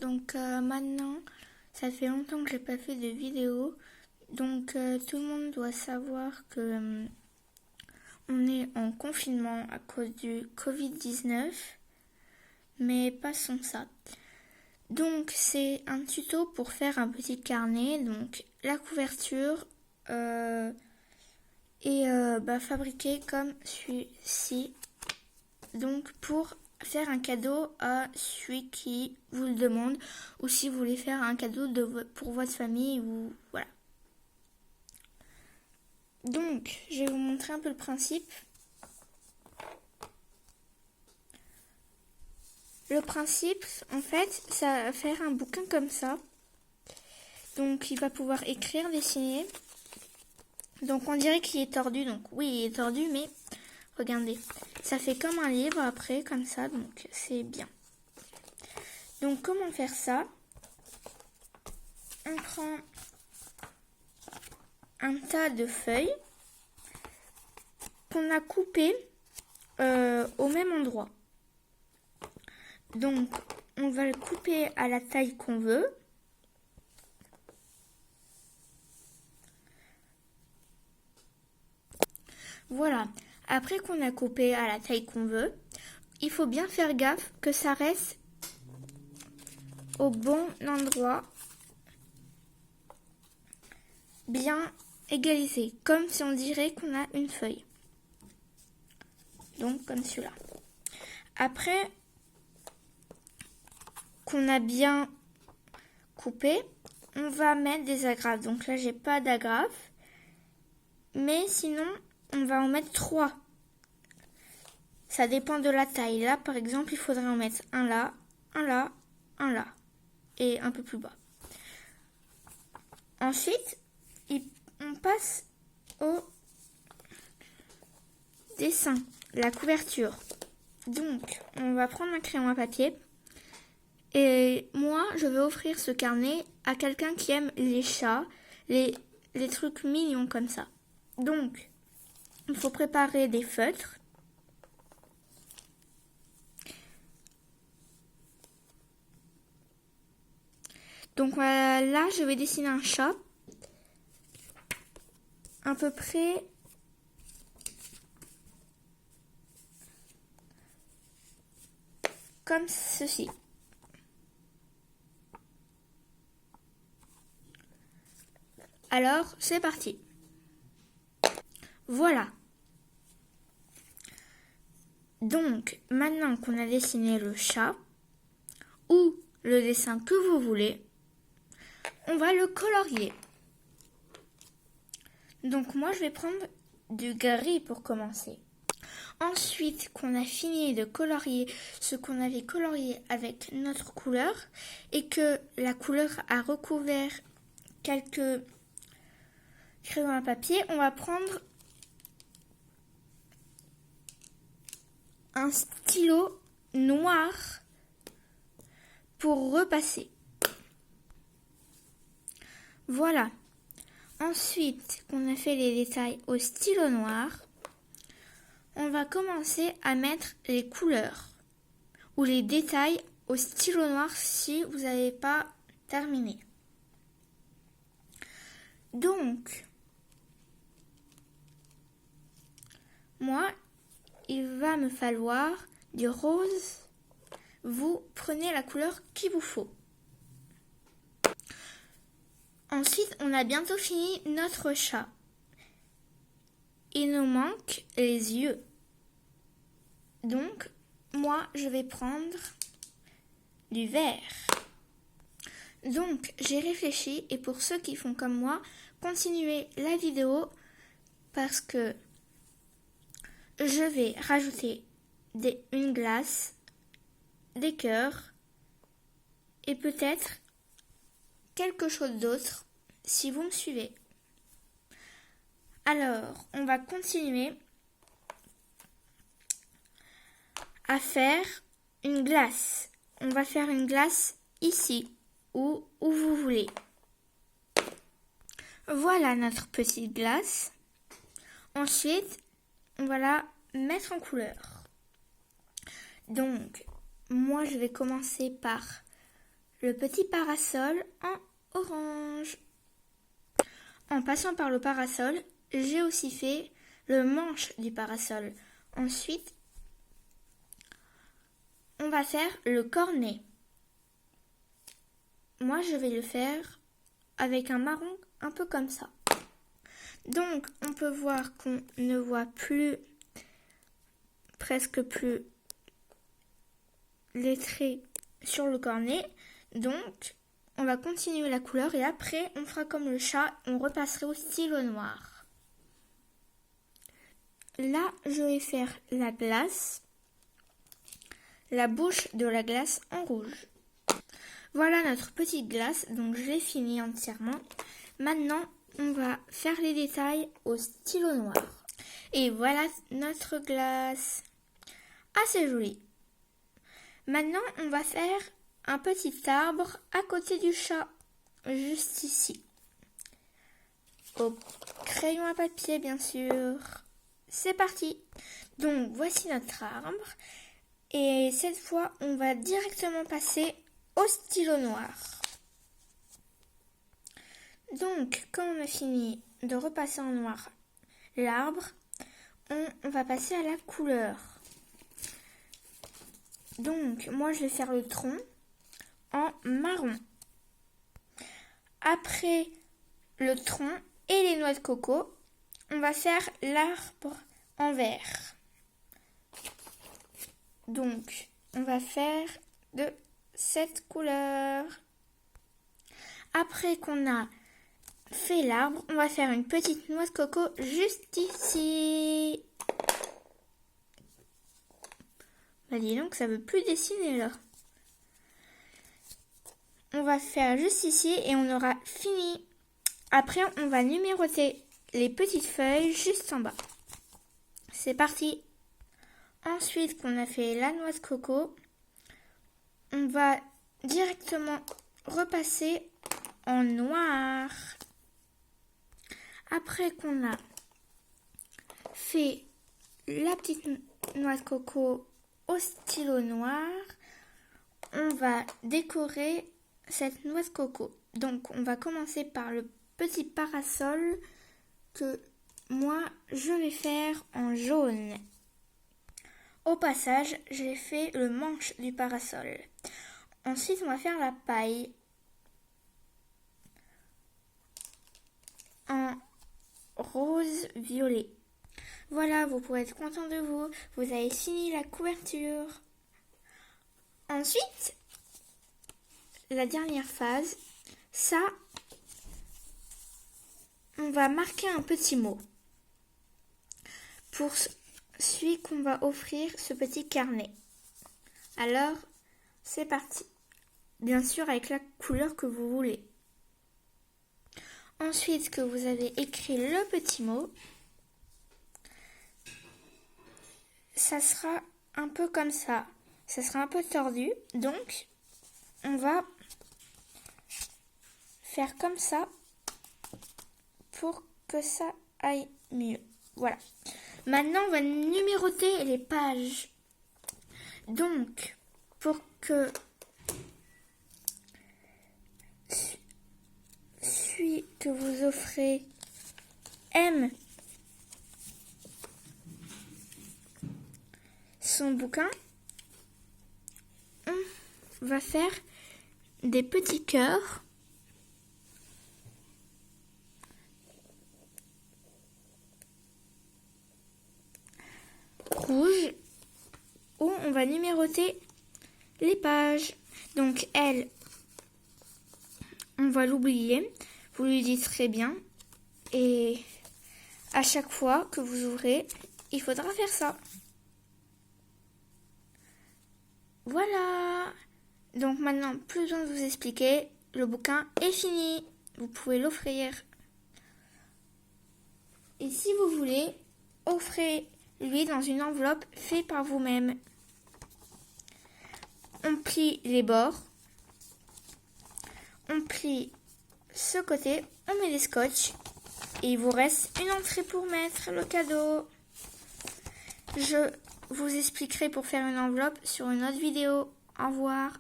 Donc maintenant, ça fait longtemps que j'ai pas fait de vidéo. Donc tout le monde doit savoir que on est en confinement à cause du Covid-19. Mais passons ça. Donc c'est un tuto pour faire un petit carnet. Donc la couverture est fabriquée comme celui-ci. Donc pour faire un cadeau à celui qui vous le demande, ou si vous voulez faire un cadeau pour votre famille, ou voilà. Donc je vais vous montrer un peu le principe. Le principe, en fait, ça va faire un bouquin comme ça. Donc il va pouvoir écrire, dessiner. Donc on dirait qu'il est tordu, donc oui, il est tordu, mais regardez, ça fait comme un livre après, comme ça, donc c'est bien. Donc comment faire ça? On prend un tas de feuilles qu'on a coupées au même endroit. Donc on va le couper à la taille qu'on veut. Voilà, après qu'on a coupé à la taille qu'on veut, il faut bien faire gaffe que ça reste au bon endroit, bien égalisé, comme si on dirait qu'on a une feuille. Donc comme celui-là. Après qu'on a bien coupé, on va mettre des agrafes. Donc là, j'ai pas d'agrafes, mais sinon, on va en mettre 3. Ça dépend de la taille. Là, par exemple, il faudrait en mettre un là, un là, un là, et un peu plus bas. Ensuite, on passe au dessin, la couverture. Donc, on va prendre un crayon à papier. Et moi, je vais offrir ce carnet à quelqu'un qui aime les chats, les trucs mignons comme ça. Donc, il faut préparer des feutres. Donc là, je vais dessiner un chat. À peu près comme ceci. Alors, c'est parti. Voilà. Donc, maintenant qu'on a dessiné le chat, ou le dessin que vous voulez, on va le colorier. Donc moi, je vais prendre du gris pour commencer. Ensuite qu'on a fini de colorier ce qu'on avait colorié avec notre couleur et que la couleur a recouvert quelques crayons à papier, on va prendre un stylo noir pour repasser. Voilà. Ensuite qu'on a fait les détails au stylo noir, on va commencer à mettre les couleurs ou les détails au stylo noir si vous n'avez pas terminé. Donc, moi, il va me falloir du rose. Vous prenez la couleur qu'il vous faut. Ensuite, on a bientôt fini notre chat. Il nous manque les yeux. Donc, moi, je vais prendre du vert. Donc, j'ai réfléchi et pour ceux qui font comme moi, continuez la vidéo parce que je vais rajouter une glace, des cœurs et peut-être quelque chose d'autre si vous me suivez. Alors, on va continuer à faire une glace. On va faire une glace ici ou où vous voulez. Voilà notre petite glace. Ensuite, on va la mettre en couleur. Donc, moi, je vais commencer par le petit parasol en orange. En passant par le parasol, j'ai aussi fait le manche du parasol. Ensuite, on va faire le cornet. Moi, je vais le faire avec un marron un peu comme ça. Donc, on peut voir qu'on ne voit presque plus les traits sur le cornet. Donc, on va continuer la couleur et après, on fera comme le chat, on repasserait au stylo noir. Là, je vais faire la glace, la bouche de la glace en rouge. Voilà notre petite glace, donc je l'ai finie entièrement. Maintenant, on va faire les détails au stylo noir. Et voilà notre glace. Assez jolie. Maintenant, on va faire un petit arbre à côté du chat, juste ici. Au crayon à papier, bien sûr. C'est parti. Donc, voici notre arbre. Et cette fois, on va directement passer au stylo noir. Donc, quand on a fini de repasser en noir l'arbre, on va passer à la couleur. Donc, moi, je vais faire le tronc en marron. Après le tronc et les noix de coco, on va faire l'arbre en vert. Donc, on va faire de cette couleur. Après qu'on a fait l'arbre, on va faire une petite noix de coco juste ici. Bah dis donc, ça veut plus dessiner là. On va faire juste ici et on aura fini. Après, on va numéroter les petites feuilles juste en bas. C'est parti. Ensuite qu'on a fait la noix de coco, on va directement repasser en noir. Après qu'on a fait la petite noix de coco au stylo noir, on va décorer cette noix de coco. Donc on va commencer par le petit parasol que moi je vais faire en jaune. Au passage, j'ai fait le manche du parasol. Ensuite, on va faire la paille en rose-violet. Voilà, vous pouvez être content de vous. Vous avez fini la couverture. Ensuite, la dernière phase, ça, on va marquer un petit mot pour celui qu'on va offrir ce petit carnet. Alors, c'est parti. Bien sûr, avec la couleur que vous voulez. Ensuite, que vous avez écrit le petit mot, ça sera un peu comme ça. Ça sera un peu tordu. Donc, on va faire comme ça pour que ça aille mieux. Voilà. Maintenant, on va numéroter les pages. Donc, pour que celui que vous offrez aime son bouquin, on va faire des petits cœurs rouges où on va numéroter les pages. Donc elle, on va l'oublier, vous lui dites très bien, et à chaque fois que vous ouvrez, il faudra faire ça. Voilà. Donc maintenant, plus besoin de vous expliquer, le bouquin est fini. Vous pouvez l'offrir. Et si vous voulez, offrez-lui dans une enveloppe faite par vous-même. On plie les bords. On plie ce côté, on met des scotch. Et il vous reste une entrée pour mettre le cadeau. Je vous expliquerai pour faire une enveloppe sur une autre vidéo. Au revoir.